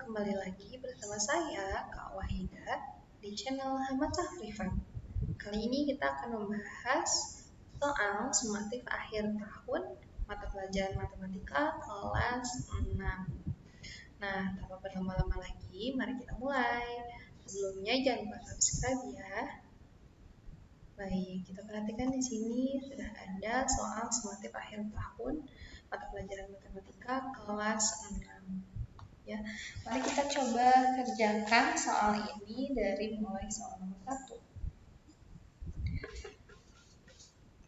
kembali lagi bersama saya, Kak Wahida, di channel Hamata Privat. Kali ini kita akan membahas soal sumatif akhir tahun mata pelajaran matematika kelas 6. Nah, tanpa berlama-lama lagi, mari kita mulai. Sebelumnya jangan lupa subscribe ya. Baik, kita perhatikan di sini sudah ada soal sumatif akhir tahun mata pelajaran matematika kelas 6. Ya, mari kita coba kerjakan soal ini dari mulai soal nomor 1.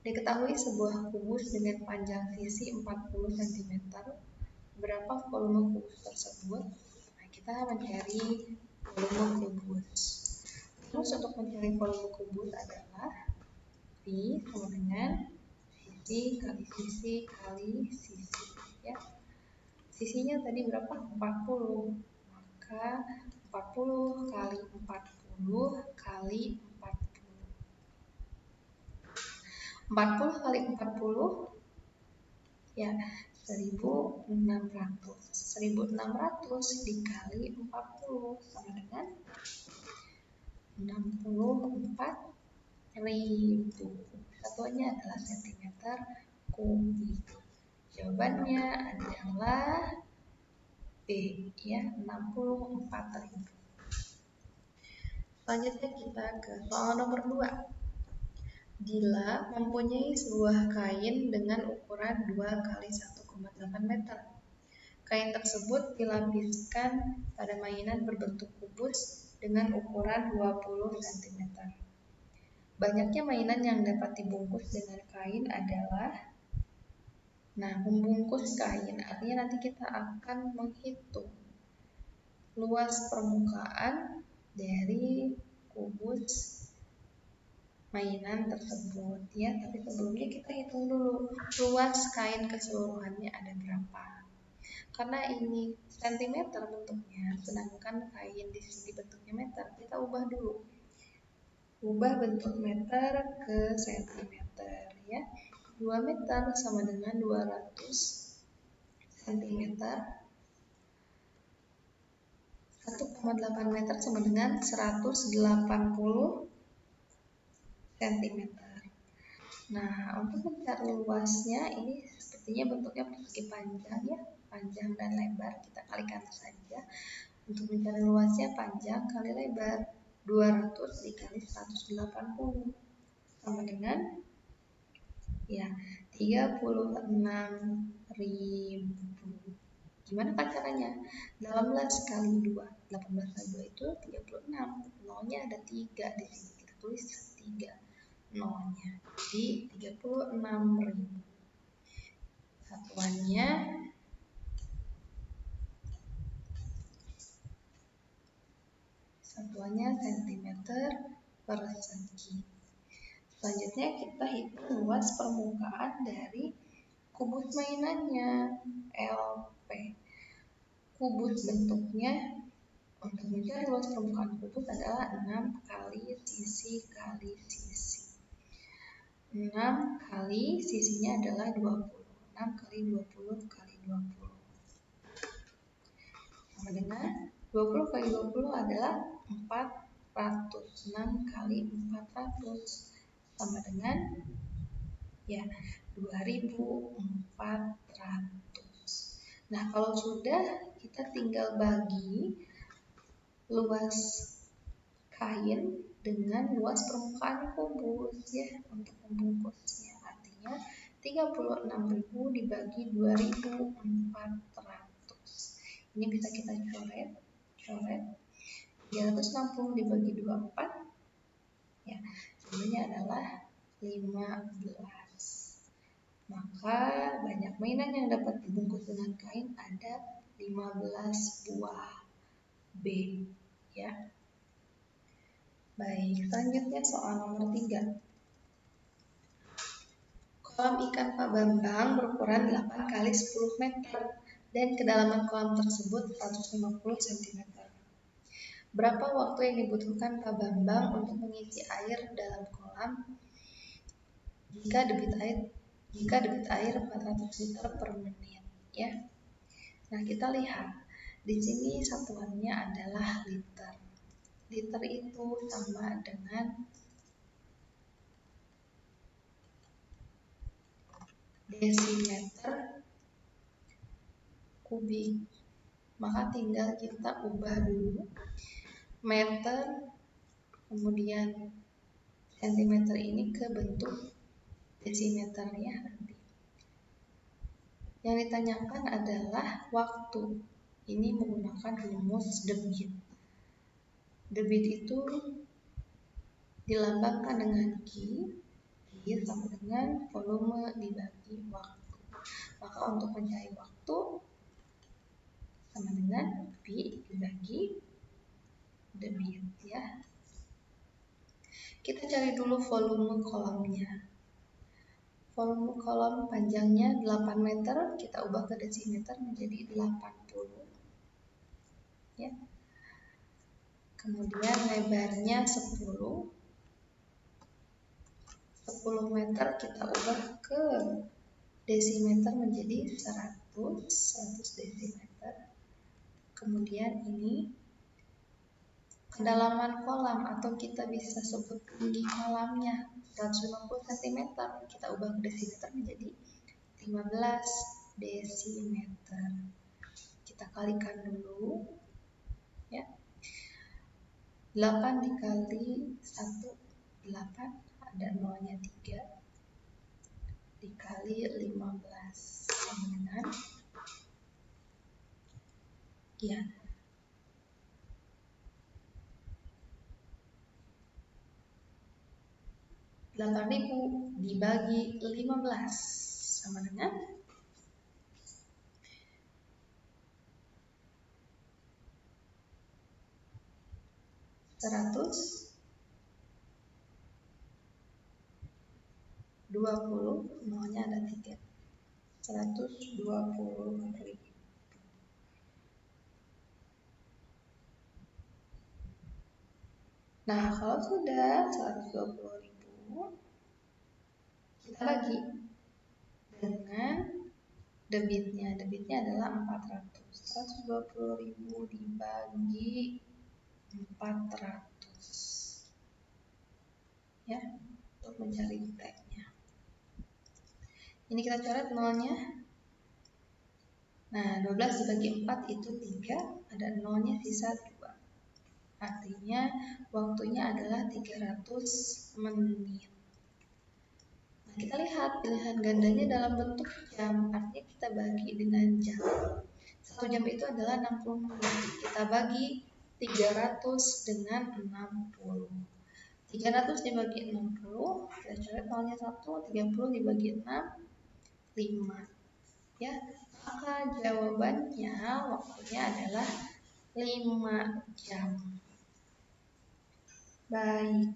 Diketahui sebuah kubus dengan panjang sisi 40 cm. Berapa volume kubus tersebut? Nah, kita mencari volume kubus. Terus untuk mencari volume kubus adalah V sama dengan sisi kali sisi kali sisi. Ya. Sisinya tadi berapa? 40. Maka 40 kali 40 kali 40. 40 kali 40 ya 1600. 1600 dikali 40 sama dengan 64.000. Satuannya adalah cm kubik. Jawabannya adalah B ya 64.000. Selanjutnya kita ke soal nomor 2. Dila mempunyai sebuah kain dengan ukuran 2 kali 1,8 meter. Kain tersebut dilapiskan pada mainan berbentuk kubus dengan ukuran 20 cm. Banyaknya mainan yang dapat dibungkus dengan kain adalah, membungkus kain artinya nanti kita akan menghitung luas permukaan dari kubus mainan tersebut ya, tapi sebelumnya kita hitung dulu luas kain keseluruhannya ada berapa. Karena ini cm bentuknya, sedangkan kain di sini bentuknya meter, kita ubah dulu. Ubah bentuk meter ke cm ya. 2 meter sama dengan 200 cm. 1,8 meter sama dengan 180 cm. Nah, untuk mencari luasnya ini sepertinya bentuknya persegi panjang ya, panjang dan lebar kita kalikan saja. Untuk mencari luasnya panjang kali lebar, 200 dikali 180 sama dengan ya 36.000. Gimana kan caranya? 18 kali 2. 18 kali 2 itu 36. Nolnya ada 3 di sini. Kita tulis 3 nolnya. Jadi 36.000. Satuannya cm persegi. Selanjutnya kita hitung luas permukaan dari kubus mainannya LP. Kubus bentuknya untuk mencari luas permukaan kubus adalah 6 kali sisi kali sisi. 6 kali sisinya adalah 20. 6 kali 20 kali 20. Sama dengan 20 kali 20 adalah 400. 6 kali 400 sama dengan ya 2400. Nah, kalau sudah kita tinggal bagi luas kain dengan luas permukaan kubus ya untuk membungkusnya. Artinya 36.000 dibagi 2400. Ini bisa kita coret. 360 dibagi 24 ya, jumlahnya adalah 15. Maka banyak mainan yang dapat dibungkus dengan kain ada 15 buah B ya. Baik, selanjutnya soal nomor 3. Kolam ikan Pak Bambang berukuran 8 kali 10 meter dan kedalaman kolam tersebut 150 cm. Berapa waktu yang dibutuhkan Pak Bambang untuk mengisi air dalam kolam jika debit air 400 liter per menit ya. Nah, kita lihat Di sini satuannya adalah liter. Liter itu sama dengan desimeter kubik. Maka tinggal kita ubah dulu meter kemudian sentimeter ini ke bentuk desimeter ya nanti. Yang ditanyakan adalah waktu. Ini menggunakan rumus debit. Debit itu dilambangkan dengan Q sama dengan volume dibagi waktu. Maka untuk mencari waktu sama dengan P dibagi debit ya. Kita cari dulu volume kolomnya. Volume kolom panjangnya 8 meter, kita ubah ke desimeter menjadi 80 ya. Kemudian lebarnya 10 meter kita ubah ke desimeter menjadi 100 desimeter. Kemudian ini kedalaman kolam atau kita bisa sebut tinggi kolamnya 150 cm, kita ubah ke desimeter menjadi 15 desimeter. Kita kalikan dulu ya. 8 dikali 1 8, ada nolnya 3 dikali 15 sama dengan ya 8.000 dibagi 15 sama dengan 120, nolnya ada 3, 120.000. Nah, kalau sudah 120.000, kita bagi dengan debitnya. Debitnya adalah 400. 120.000 dibagi 400. Ya, untuk mencari T-nya. Ini kita coret nolnya. Nah, 12 dibagi 4 itu 3, ada nolnya sisa 2. Artinya waktunya adalah 300 menit. Nah, kita lihat pilihan gandanya dalam bentuk jam. Artinya kita bagi dengan jam. 1 jam itu adalah 60 menit. Kita bagi 300 dengan 60. 300 dibagi 60, kita coret nolnya 1, 30 dibagi 6, 5. Ya, maka jawabannya waktunya adalah 5 jam. Baik,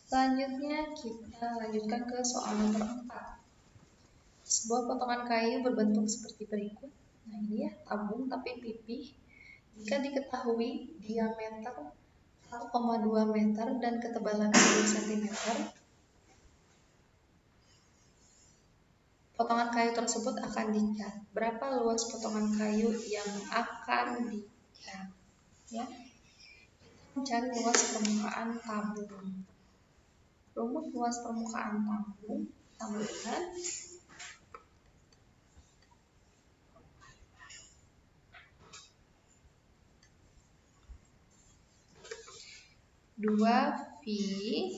selanjutnya kita lanjutkan ke soal nomor 4. Sebuah potongan kayu berbentuk seperti berikut. Nah ini ya, tabung tapi pipih. Jika diketahui diameter 1,2 meter dan ketebalan 2 cm, potongan kayu tersebut akan dicat. Berapa luas potongan kayu yang akan dicat? Ya. Mencari luas permukaan tabung. Rumus luas permukaan tabung sama dengan dua V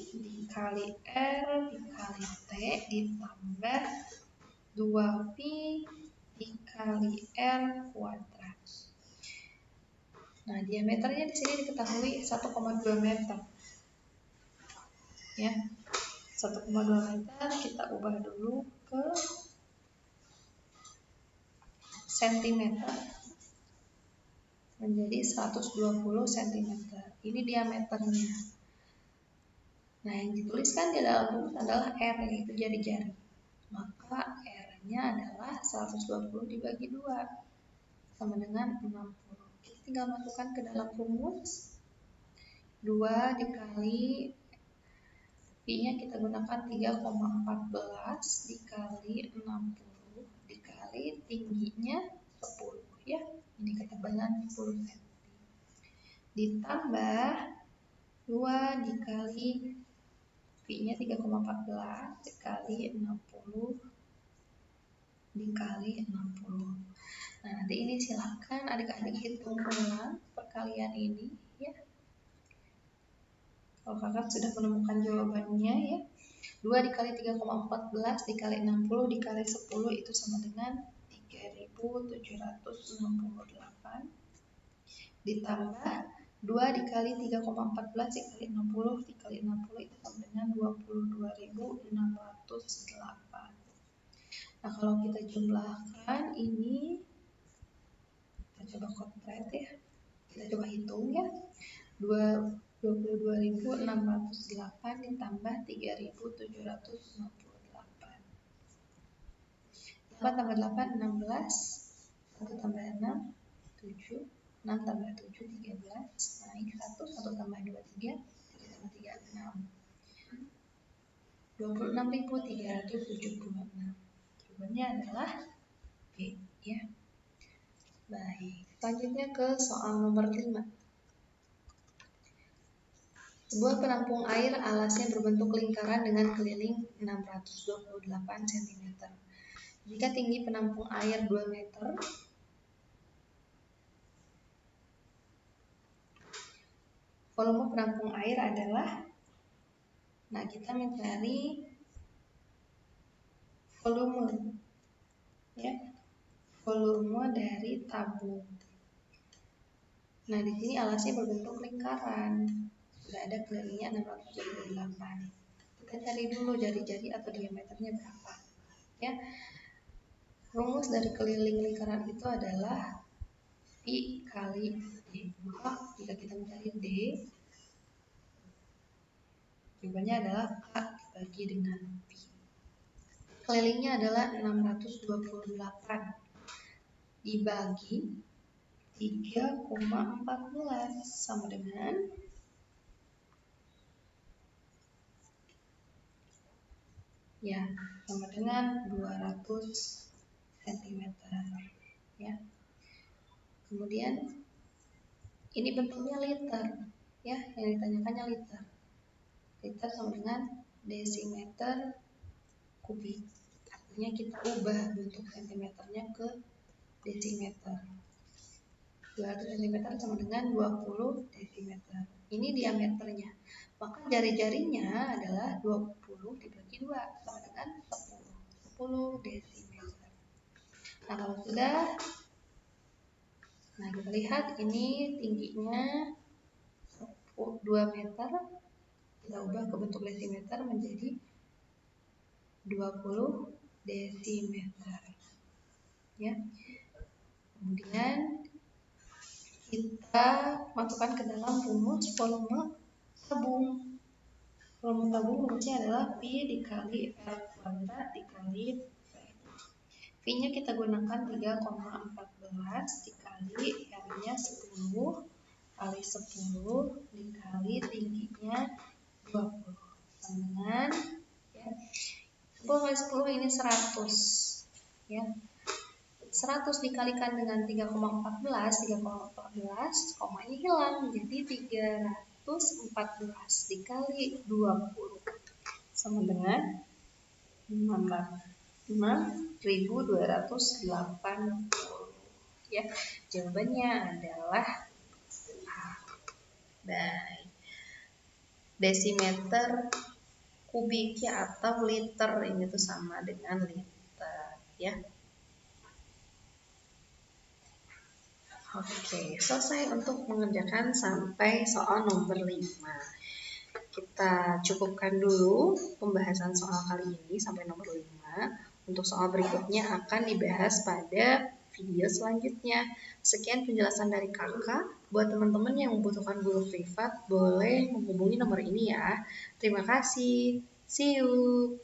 dikali R dikali T ditambah 2V dikali R kuadrat. Nah, diameternya di sini diketahui 1,2 meter. Ya. 1,2 meter kita ubah dulu ke sentimeter menjadi 120 cm. Ini diameternya. Nah, yang dituliskan di dalam rumus adalah R, yaitu jari-jari. Maka R-nya adalah 120 dibagi 2 sama dengan 60. Kita tinggal masukkan ke dalam rumus. 2 dikali V-nya kita gunakan 3,14 dikali 60 dikali tingginya 10 ya. Ini kita 90 cm. Ditambah 2 dikali V-nya 3,14 dikali 60 dikali 60. Nah, nanti ini silahkan adik-adik hitung ulang perkalian ini ya. Kalau kakak sudah menemukan jawabannya ya. 2 dikali 3,14 dikali 60 dikali 10 itu sama dengan 3768 ditambah 2 dikali 3,14 dikali 60 dikali 60 itu sama dengan 22.608. Nah, kalau kita jumlahkan ini, kita coba komplit ya. Kita coba hitung ya. 22.608 ditambah 3.768. 4 tambah 8, 16. 1 tambah 6, 7. 6 tambah 7, 13. Naik 1, 1 tambah 2, 3. 3 tambah 3, 6. 26.376. Jawabannya adalah B ya. Baik, selanjutnya ke soal nomor 5. Sebuah penampung air alasnya berbentuk lingkaran dengan keliling 628 cm. Jika tinggi penampung air 2 meter, volume penampung air adalah, nah kita mencari volume ya, volume dari tabung. Nah, di sini alasnya berbentuk lingkaran. Sudah ada kelilingnya 628. Kita cari dulu jari-jari atau diameternya berapa. Ya. Rumus dari keliling lingkaran itu adalah I kali D. Maka jika kita mencari D, jawabannya adalah K dibagi dengan Pi. Kelilingnya adalah 628 dibagi 3,14 sama dengan ya, sama dengan 200 cm ya. Kemudian ini bentuknya liter ya, yang ditanyakannya liter. Liter sama dengan desimeter kubik. Artinya kita ubah bentuk sentimeternya ke desimeter. 200 cm sama dengan 20 desimeter. Ini diameternya. Maka jari-jarinya adalah 20 dibagi 2 sama dengan 10 desimeter. Nah, kalau sudah, nah kita lihat ini tingginya 2 meter. Kita ubah ke bentuk desimeter menjadi 20 desimeter. Ya. Kemudian kita masukkan ke dalam rumus volume tabung. Volume tabung rumusnya adalah Pi dikali R kuadrat dikali V. V-nya kita gunakan 3,14 dikali R-nya 10 kali 10 dikali tingginya 20 sama dengan ya, 10 kali 10 ini 100 ya. 100 dikalikan dengan 3,14, koma ini hilang menjadi 314 dikali 20 sama dengan 6.280 ya. Jawabannya adalah A. Baik. Desimeter kubiknya atau liter ini tuh sama dengan liter ya. Oke, selesai untuk mengerjakan sampai soal nomor 5. Kita cukupkan dulu pembahasan soal kali ini sampai nomor 5. Untuk soal berikutnya akan dibahas pada video selanjutnya. Sekian penjelasan dari kakak. Buat teman-teman yang membutuhkan guru privat, boleh menghubungi nomor ini ya. Terima kasih. See you.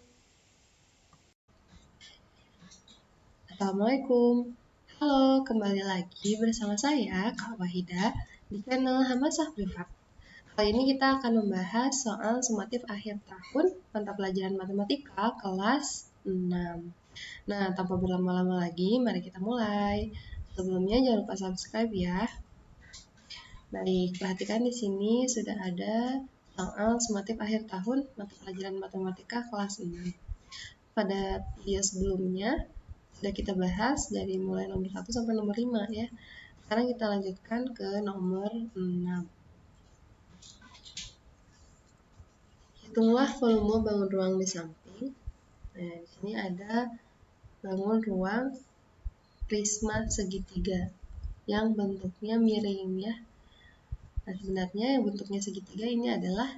Assalamualaikum. Halo, kembali lagi bersama saya, Kak Wahida, di channel Hamasah Privat. Kali ini kita akan membahas soal sumatif akhir tahun mata pelajaran matematika kelas 6. Nah, tanpa berlama-lama lagi, mari kita mulai. sebelumnya jangan lupa subscribe ya. Baik, perhatikan di sini sudah ada soal sumatif akhir tahun mata pelajaran matematika kelas 6. Pada video sebelumnya sudah kita bahas dari mulai nomor 1 sampai nomor 5 ya. Sekarang kita lanjutkan ke nomor 6. Hitunglah volume bangun ruang di samping. Nah, di sini ada bangun ruang prisma segitiga yang bentuknya miring ya. Nah, sebenarnya yang bentuknya segitiga ini adalah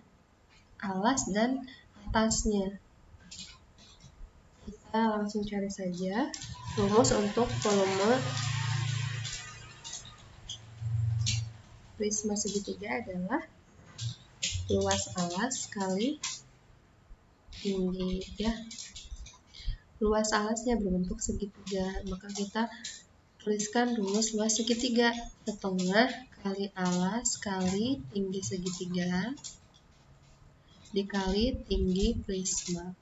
alas dan atasnya. Kita langsung cari saja rumus untuk volume prisma segitiga adalah luas alas kali tinggi ya. Luas alasnya berbentuk segitiga, maka kita tuliskan rumus luas segitiga setengah kali alas kali tinggi segitiga dikali tinggi prisma.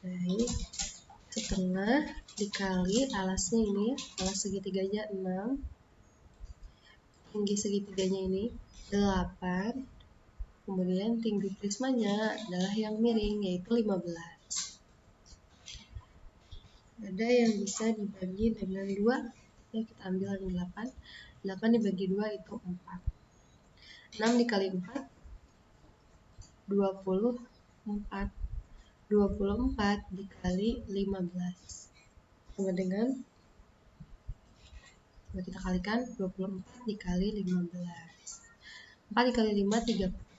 Baik, setengah dikali alasnya ini, alas segitiganya 6, tinggi segitiganya ini 8, kemudian tinggi prismanya adalah yang miring yaitu 15. Ada yang bisa dibagi dengan 2 ya, kita ambil yang 8 dibagi 2 itu 4. 6 dikali 4 24 dikali 15 sama dengan, coba kita kalikan, 24 dikali 15. 4 dikali 5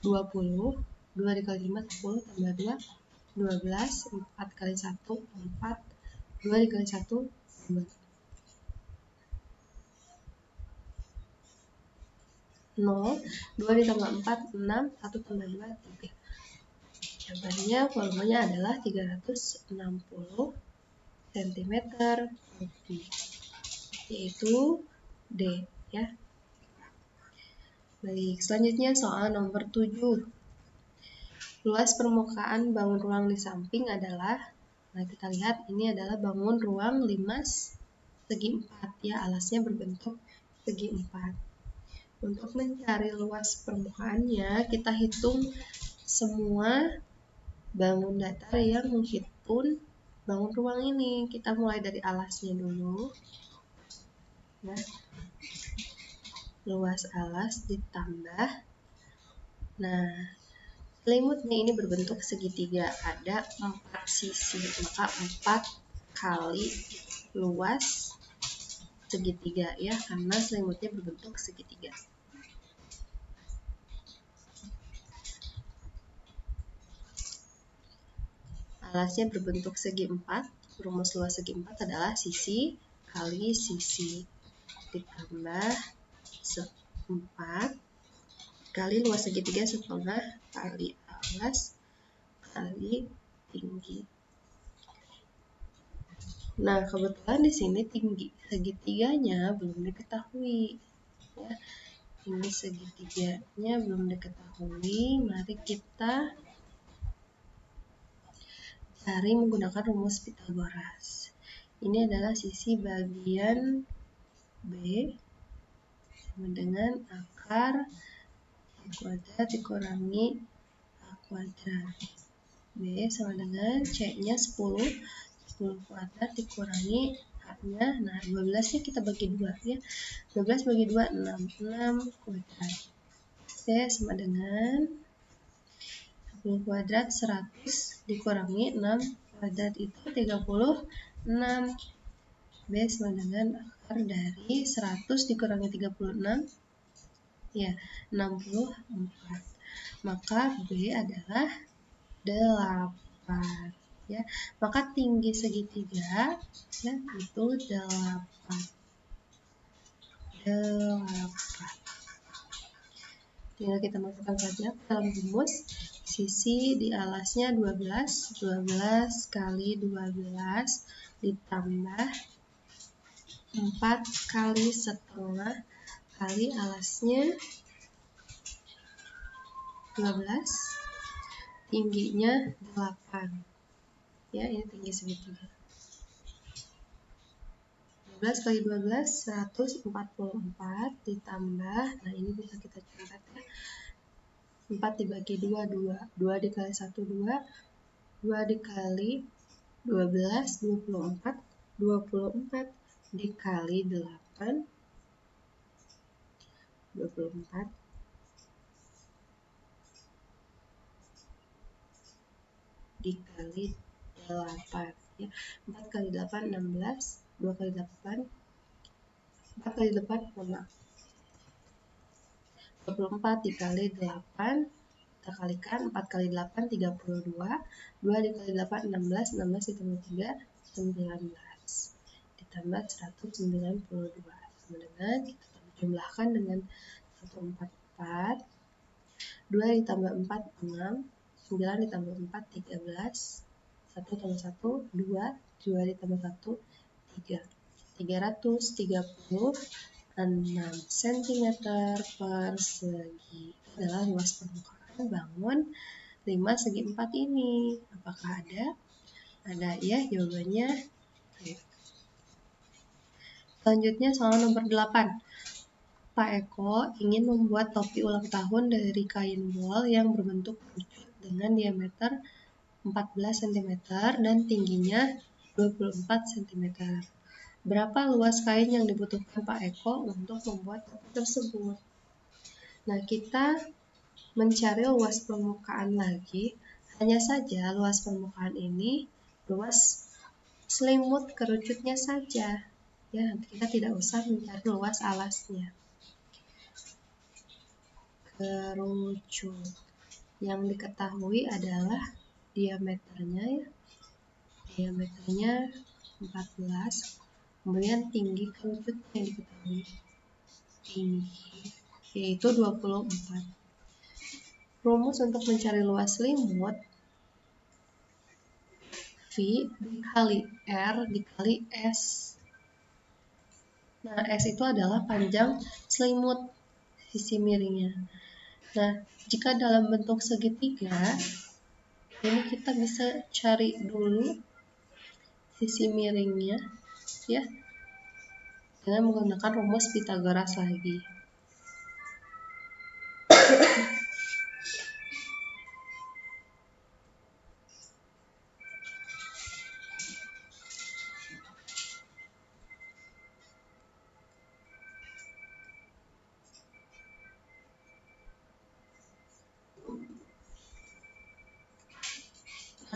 20, 2 dikali 5 10 tambah 2 12, 4 kali 1 4, 2 dikali 1 2. 0, 2 ditambah 4 6, 1 tambah 2 3. Jawabannya volumenya adalah 360 cm kubik, yaitu D ya. Baik, selanjutnya soal nomor 7. Luas permukaan bangun ruang di samping adalah, nah kita lihat ini adalah bangun ruang 5 segi 4 ya, alasnya berbentuk segi 4. Untuk mencari luas permukaannya, kita hitung semua bangun datar yang menghimpun bangun ruang ini. Kita mulai dari alasnya dulu. Nah, luas alas ditambah. Nah, selimutnya ini berbentuk segitiga, ada 4 sisi, maka 4 kali luas segitiga ya, karena selimutnya berbentuk segitiga. Alasnya berbentuk segi 4, rumus luas segi 4 adalah sisi kali sisi ditambah 4 kali luas segitiga setengah kali alas kali tinggi. Nah, kebetulan di sini tinggi segitiganya belum diketahui ya. Tinggi segitiganya belum diketahui, mari kita cari menggunakan rumus Pitagoras. Ini adalah sisi bagian B sama dengan akar A kuadrat dikurangi A kuadrat. B sama dengan C-nya 10 kuadrat dikurangi A-nya, nah 12-nya kita bagi 2 ya. 12 bagi 2 6 kuadrat. C sama dengan 10 kuadrat 100 dikurangi 6 kuadrat itu 36. B sama dengan akar dari 100 dikurangi 36 ya 64. Maka B adalah 8 ya. Maka tinggi segitiga ya itu 8. Tinggal kita masukkan saja ke dalam rumus. Sisi di alasnya 12 kali 12 ditambah 4 kali setengah kali alasnya 12, tingginya 8. Ya, ini tinggi segitiga. 12 kali 12, 144 ditambah, nah ini bisa kita coret ya. 4 dibagi 2, 2. 2 dikali 1, 2. 2 dikali 12, 24. 24 dikali 8, 24. Dikali 8 ya. 4 kali 8 16, 2 kali 8 4 kali 8 24 dikali 8 kita kalikan 4 kali 8 32, 2 dikali 8 16, 16 ditambah 3 19 ditambah 192 sama dengan kita jumlahkan dengan 144, 2 ditambah 4 6, 9 ditambah 4 13, 1 tambah 1 2, 2 ditambah 1 3, 336 cm persegi adalah luas permukaan bangun 5 segi 4 ini. Apakah ada? Ada ya, jawabannya. Selanjutnya soal nomor 8. Pak Eko ingin membuat topi ulang tahun dari kain wol yang berbentuk kerucut dengan diameter 14 cm dan tingginya 24 cm. Berapa luas kain yang dibutuhkan Pak Eko untuk membuat topi tersebut? Nah, kita mencari luas permukaan lagi. Hanya saja luas permukaan ini luas selimut kerucutnya saja. Ya, kita tidak usah mencari luas alasnya. Kerucut yang diketahui adalah diameternya ya. Diameternya 14. Kemudian tinggi kerucut yang diketahui tinggi yaitu 24. Rumus untuk mencari luas selimut V dikali R dikali S. Nah, S itu adalah panjang selimut sisi miringnya. Nah, jika dalam bentuk segitiga, ini kita bisa cari dulu sisi miringnya ya dengan menggunakan rumus Pythagoras lagi.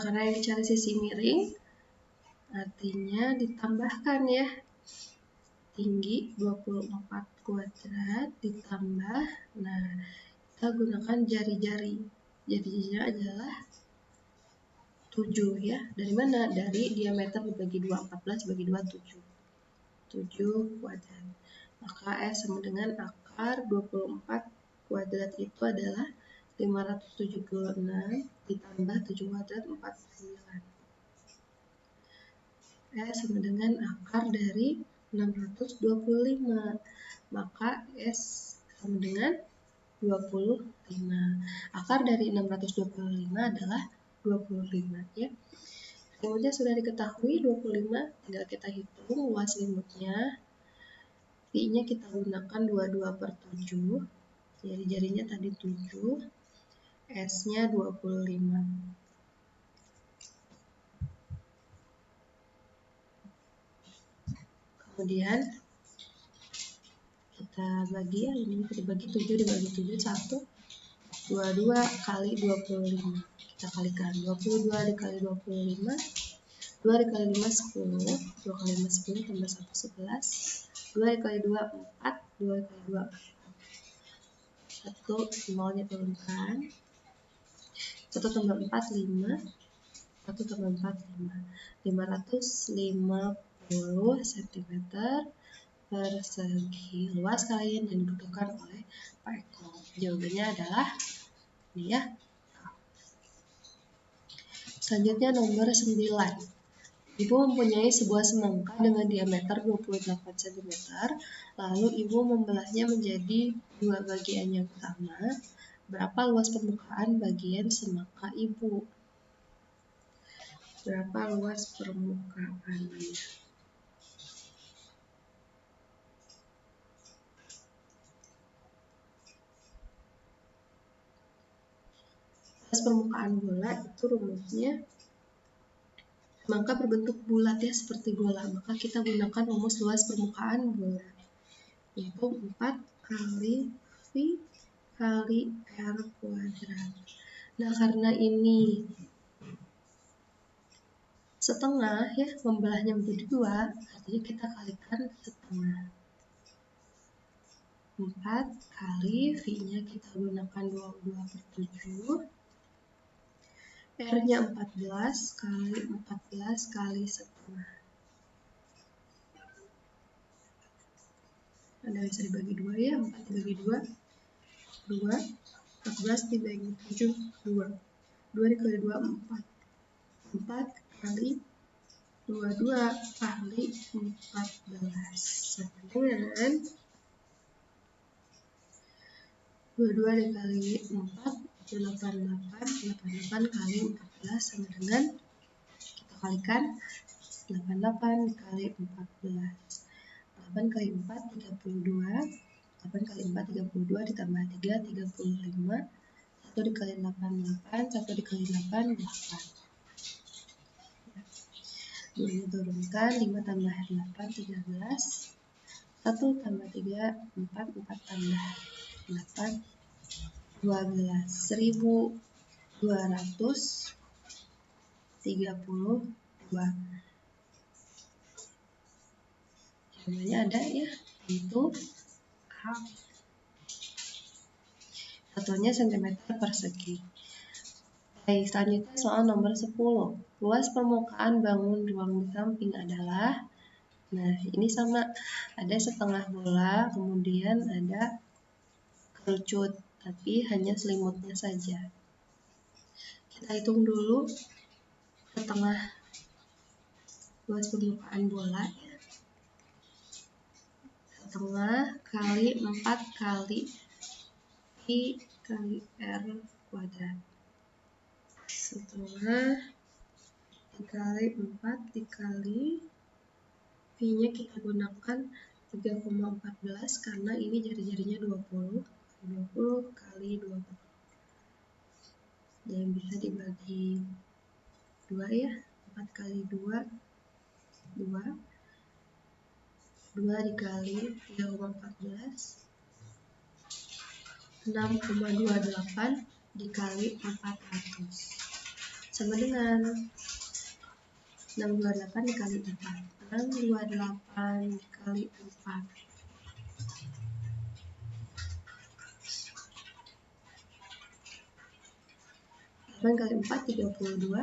Karena yang dicari sisi miring, artinya ditambahkan ya. Tinggi 24 kuadrat ditambah, nah kita gunakan jari-jari. Jari-jarinya adalah 7 ya. Dari mana? Dari diameter dibagi 2, 14 bagi 2, 7. 7 kuadrat. Maka S sama dengan akar 24 kuadrat itu adalah 576 ditambah 7 kuadrat 49. S sama dengan akar dari 625. Maka S sama dengan 25. Akar dari 625 adalah 25 ya. Selimutnya sudah diketahui 25, tinggal kita hitung luas selimutnya. Pi-nya kita gunakan 22/7. Jadi jarinya tadi 7. S-nya 25. Kemudian kita bagi ya, ini dibagi 7 dibagi 7 1. 22 kali 25. Kita kalikan 22 dikali 25. 2 dikali 5 10. 2 kali 5 10 tambah 1 11. 2 dikali 2 4. 2 dikali 2 1 nolnya turunkan. 1 tambah 4 5. 1 tambah 4 5. 550 cm persegi luas kain yang dibutuhkan oleh Pak Eko. Jawabannya adalah ini ya. Selanjutnya nomor 9. Ibu mempunyai sebuah semangka dengan diameter 28 cm, lalu ibu membelahnya menjadi 2 bagian yang sama. Berapa luas permukaan bagian semangka ibu? berapa luas permukaannya. Luas permukaan bola itu rumusnya maka berbentuk bulat ya seperti bola, maka kita gunakan rumus luas permukaan bola, yaitu 4 kali V kali R kuadrat. Nah, karena ini setengah ya, membelahnya menjadi 2, artinya kita kalikan setengah. 4 kali V-nya kita gunakan 22/7, R-nya 14 kali 14 kali setengah. Ada bisa dibagi 2 ya, 4 dibagi 2, 2, 14 dibagi 7, 2. 2 dikali 2, 4. 4 kali 22 kali 14 sama dengan 22 dikali 4 itu 88 kali 14 sama dengan, kita kalikan 88 dikali 14, 8 kali 4 32, 8 kali 4 32 ditambah 3 35, 1 dikali 8 8, 1 dikali 8 8. 2 diturunkan, 5 tambah 8 13, 1 tambah 3 4, 4 tambah 8 12, 1232. Jawabannya ada ya, itu A. Satuannya cm persegi. Baik, selanjutnya soal nomor 10. Luas permukaan bangun ruang di samping adalah, nah ini sama, ada setengah bola, kemudian ada kerucut, tapi hanya selimutnya saja. Kita hitung dulu setengah luas permukaan bola ya. Setengah kali 4 kali I kali R kuadrat. Setengah dikali 4 dikali V-nya kita gunakan 3,14 karena ini jari-jarinya 20. 20 kali 20. Dan bisa dibagi 2 ya. 4 kali 2, 2. 2 dikali 3,14. 6,28 dikali 400 sama dengan 628 dikali 4, 628 dikali 4, 8 kali 4 32, 2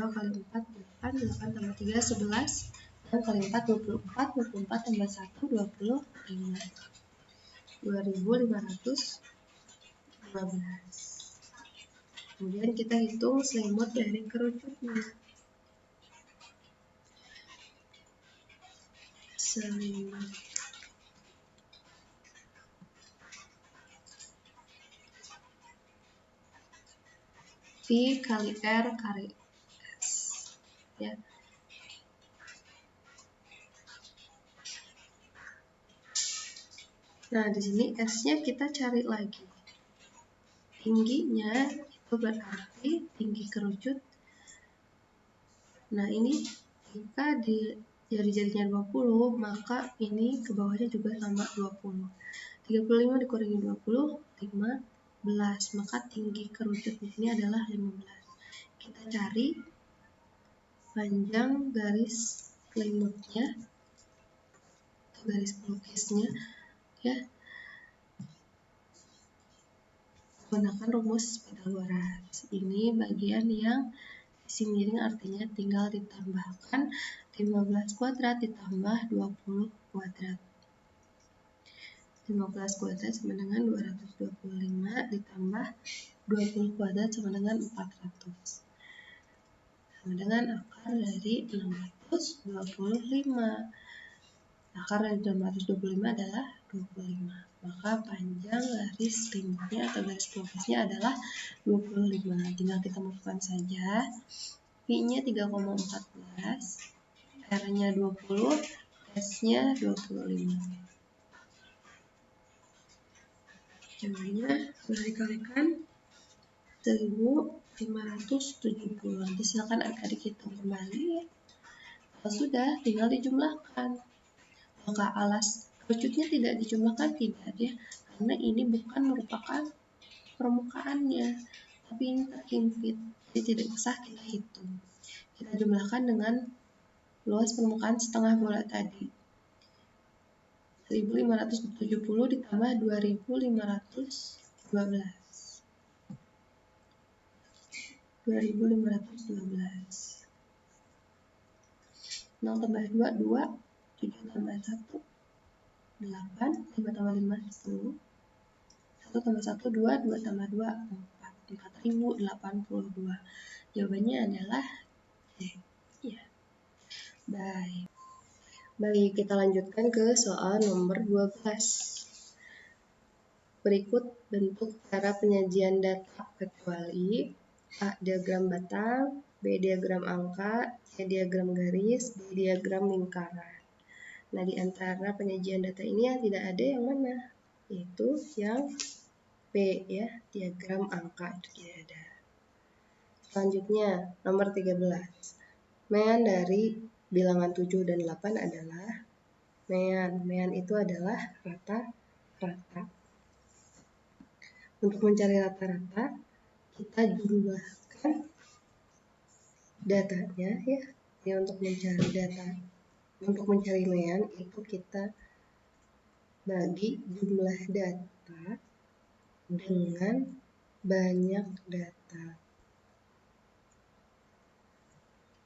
kali 4 8, 8 tambah 3 11, 6 kali 4 24, 24 tambah 1 25, 2515. Kemudian kita hitung selimut dari kerucutnya. Selimut V kali R kali S ya. Nah, di sini S-nya kita cari lagi. Tingginya itu berarti tinggi kerucut. Nah, ini jika di jari-jarinya 20, maka ini ke bawahnya juga sama 20. 35 dikurangi 20, 15. Maka tinggi kerucut di sini adalah 15. Kita cari panjang garis selimutnya atau garis pelukisnya ya. Gunakan rumus Pythagoras. Ini bagian yang isi miring, artinya tinggal ditambahkan 15 kuadrat ditambah 20 kuadrat. 15 kuadrat sama dengan 225 ditambah 20 kuadrat sama dengan 400. Sama dengan akar dari 625. Akar dari 625 adalah 25. Maka panjang garis selimutnya atau garis pelukisnya adalah 25. Tinggal kita masukkan saja. I-nya 3,14, R-nya 20, S-nya 25. Jawabannya sudah dikalikan 1570. Nanti silakan adik-adik hitung kembali. Kalau sudah, tinggal dijumlahkan. Maka alas kerucutnya tidak dijumlahkan, tidak ya, karena ini bukan merupakan permukaannya, tapi ini terhimpit, jadi tidak usah kita hitung. Kita jumlahkan dengan luas permukaan setengah bola tadi. 1570 ditambah 2512. 2512. 0 tambah 2, 2. 7 tambah 1, 8. 5 tambah 5, 10. 1 tambah 1, 2. 2 tambah 2, 4. 4082. Jawabannya adalah C. Ya. Baik, kita lanjutkan ke soal nomor 12. Berikut bentuk cara penyajian data kecuali A. Diagram batang, B. Diagram angka, C. Diagram garis, D. Diagram lingkaran. Nah, di antara penyajian data ini yang tidak ada yang mana? Yaitu yang B ya, diagram angka itu tidak ada. Selanjutnya, nomor 13. Mean dari bilangan 7 dan 8 adalah mean itu adalah rata-rata. Untuk mencari rata-rata, kita jumlahkan datanya ya. Ya, untuk mencari data, untuk mencari mean itu kita bagi jumlah data dengan banyak data.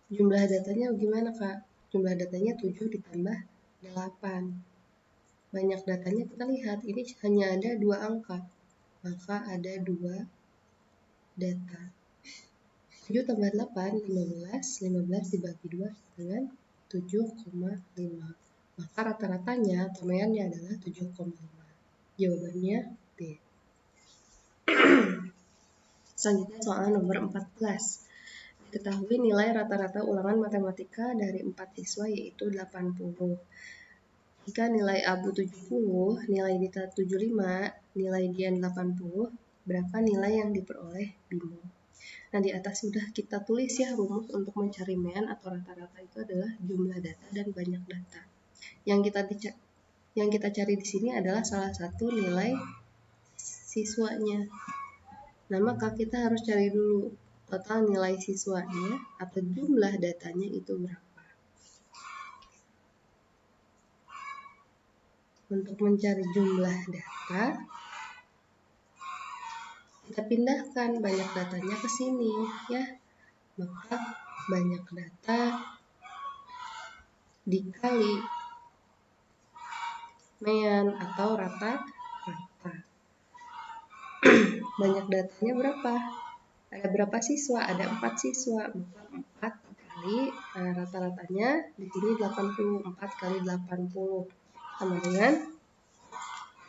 Jumlah datanya gimana, Kak? Jumlah datanya 7 ditambah 8. Banyak datanya kita lihat, ini hanya ada 2 angka. Maka ada 2 data. 7 tambah 8, 15. 15 dibagi 2 dengan 7,5. Maka rata-ratanya atau meannya adalah 7,5. Jawabannya B. Selanjutnya soal nomor 14. Diketahui nilai rata-rata ulangan matematika dari 4 siswa yaitu 80. Jika nilai Abu 70, nilai Dita 75, nilai Dian 80, berapa nilai yang diperoleh Bimo? Nah, di atas sudah kita tulis ya rumus untuk mencari mean atau rata-rata itu adalah jumlah data dan banyak data. Yang kita cari di sini adalah salah satu nilai siswanya. Nah, maka kita harus cari dulu total nilai siswanya atau jumlah datanya itu berapa. Untuk mencari jumlah data, kita pindahkan banyak datanya ke sini ya. Maka banyak data dikali mean atau rata-rata. Banyak datanya berapa? Ada berapa siswa? Ada 4 siswa. Maka 4 kali rata-ratanya di sini 80. 4 kali 80 sama dengan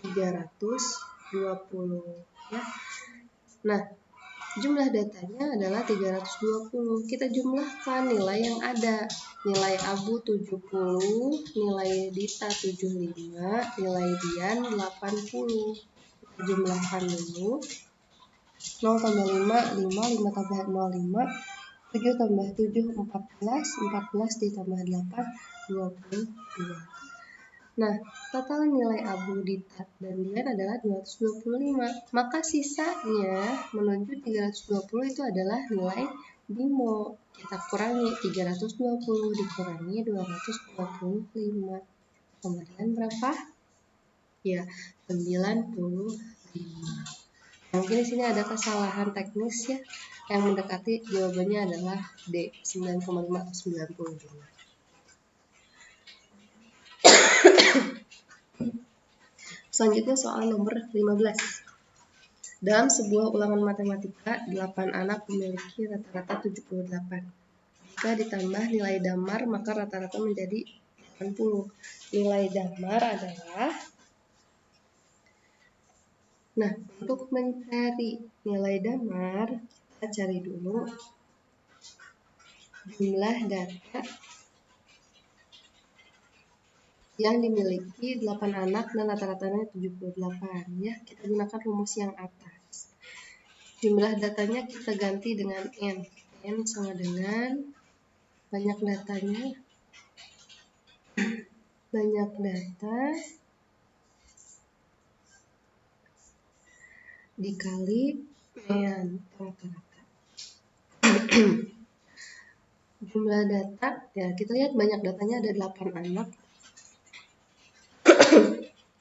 320 ya. Nah, jumlah datanya adalah 320. Kita jumlahkan nilai yang ada. Nilai Abu 70, nilai Dita 75, nilai Dian 80. Kita jumlahkan dulu. 0 tambah 5, 5, 5 tambah 0, 5, 7 tambah 7, 14, 14 ditambah 8, 22. Nah, total nilai Abu, Dita, dan Dian adalah 225. Maka sisanya menuju 320 itu adalah nilai Bimo. Kita kurangi 320 dikurangi 225. Kemudian berapa? Ya, 95. Mungkin di sini ada kesalahan teknis ya. Yang mendekati jawabannya adalah D, 9,5 atau 95. Selanjutnya soal nomor 15. Dalam sebuah ulangan matematika, 8 anak memiliki rata-rata 78. Jika ditambah nilai damar, maka rata-rata menjadi 80. Nilai damar adalah, nah, untuk mencari nilai damar, kita cari dulu jumlah data yang dimiliki 8 anak dan rata-ratanya 78 ya. Kita gunakan rumus yang atas. Jumlah datanya kita ganti dengan N. N sama dengan banyak datanya, banyak data dikali N rata-rata. Jumlah data, ya kita lihat banyak datanya ada 8 anak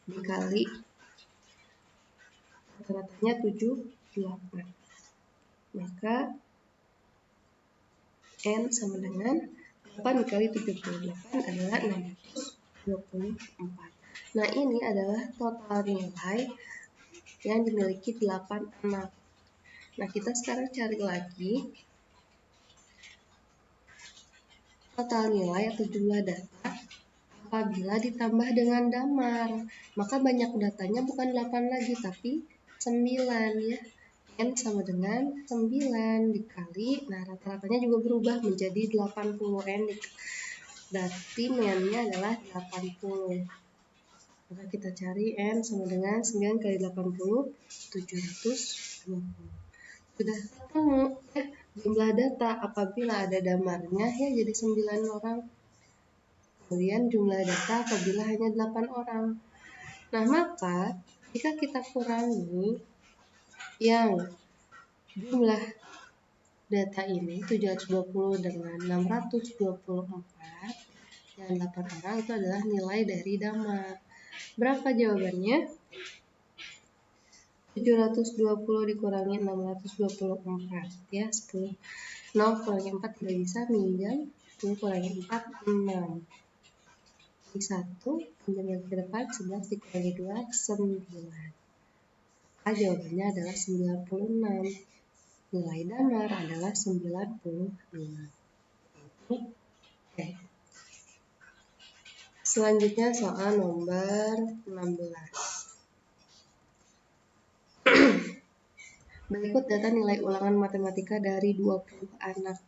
dikali rata-ratanya 78. Maka N sama dengan 8 dikali 78 adalah 624. Nah ini adalah total nilai yang dimiliki 8 anak. Nah kita sekarang cari lagi total nilai atau jumlah data apabila ditambah dengan damar. Maka banyak datanya bukan 8 lagi tapi 9 ya. N sama dengan 9 dikali, nah rata-ratanya juga berubah menjadi 80 N. Berarti N-nya adalah 80. Maka kita cari N sama dengan 9 kali 80, 720. Sudah ketemu ya jumlah data apabila ada damarnya ya jadi 9 orang. Kemudian jumlah data apabila hanya 8 orang. Nah maka jika kita kurangi yang jumlah data ini 720 dengan 624 dan 8 orang itu adalah nilai dari damar. Berapa jawabannya? 720 dikurangi 624 ya 10. 0 kurangi 4 tidak bisa, minjam 10 kurangi 4 6. Di 1 pinjam lagi ke depan 11 dikurangi 2 9. Jawabannya adalah 96. Nilai damar adalah 96. Oke. Selanjutnya soal nomor 16. Berikut data nilai ulangan matematika dari 20 anak.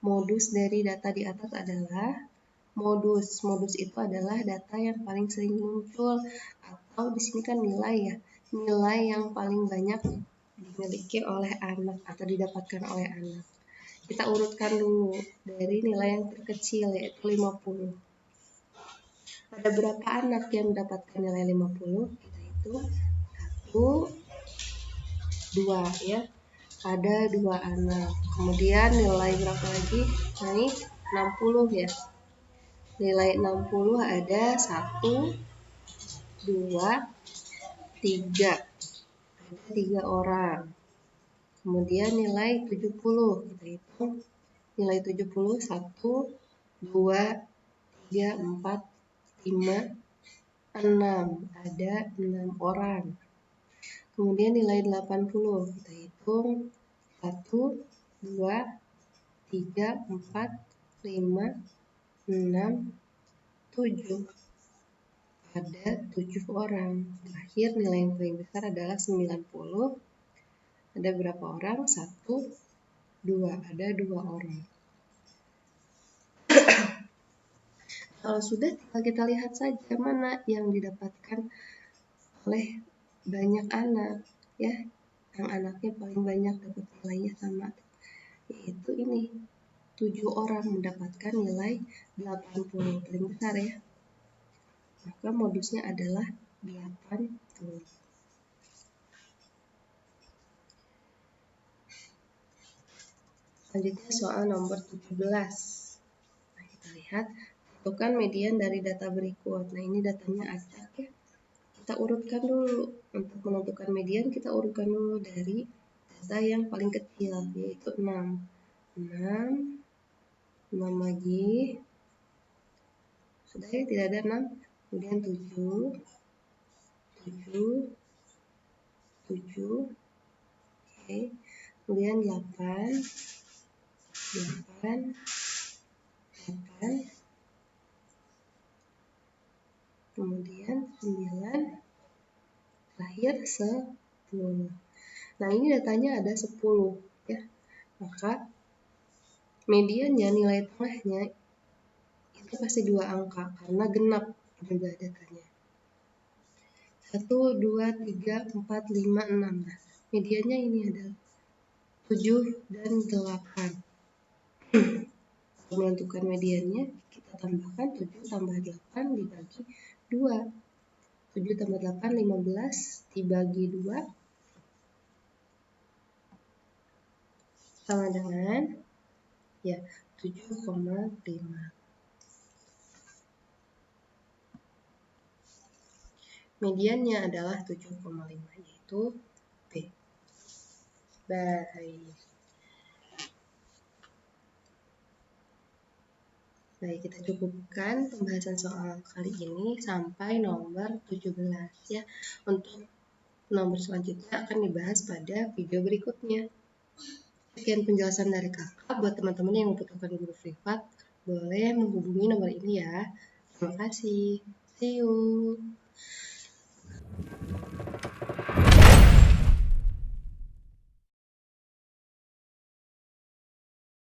Modus dari data di atas adalah modus. Modus itu adalah data yang paling sering muncul atau di sini kan nilai ya. Nilai yang paling banyak dimiliki oleh anak atau didapatkan oleh anak. Kita urutkan dulu dari nilai yang terkecil yaitu 50. Ada berapa anak yang mendapatkan nilai 50? Kita hitung 1, 2 ya. Ada 2 anak. Kemudian nilai berapa lagi? Naik 60 ya. Nilai 60 ada 1, 2, 3. Ada 3 orang. Kemudian nilai 70. Kita hitung nilai 70 1, 2, 3, 4, 5, 6. Ada 6 orang. Kemudian nilai 80, kita hitung 1, 2, 3, 4, 5, 6, 7. Ada 7 orang. Terakhir nilai yang paling besar adalah 90. Ada berapa orang? 1, 2. Ada 2 orang. Kalau sudah kita lihat saja mana yang didapatkan oleh banyak anak ya, yang anaknya paling banyak dapat nilainya sama, yaitu ini 7 orang mendapatkan nilai 80 paling besar ya, maka modusnya adalah 80. Selanjutnya soal nomor 17. Nah, kita lihat tentukan median dari data berikut. Nah ini datanya acak ya. Kita urutkan dulu. Untuk menentukan median kita urutkan dulu dari data yang paling kecil yaitu 6. 6 lagi. Sudah ya, tidak ada 6. Kemudian 7. 7. 7. Oke. Kemudian 8. 8. 8. Kemudian 9. Terakhir 10. Nah ini datanya ada 10 ya. Maka Mediannya, nilai tengahnya itu pasti 2 angka karena genap juga datanya. 1, 2, 3, 4, 5, 6. Nah, mediannya ini adalah 7 dan 8. Untuk menentukan mediannya, kita tambahkan 7 tambah 8 dibagi 2. 7 tambah 8, 15 dibagi 2 sama dengan ya 7,5. Mediannya adalah 7,5, yaitu B. Baik. Baik, kita cukupkan pembahasan soal kali ini sampai nomor 17 ya. Untuk nomor selanjutnya akan dibahas pada video berikutnya. Sekian penjelasan dari kakak. Buat teman-teman yang membutuhkan guru privat, boleh menghubungi nomor ini ya. Terima kasih. See you.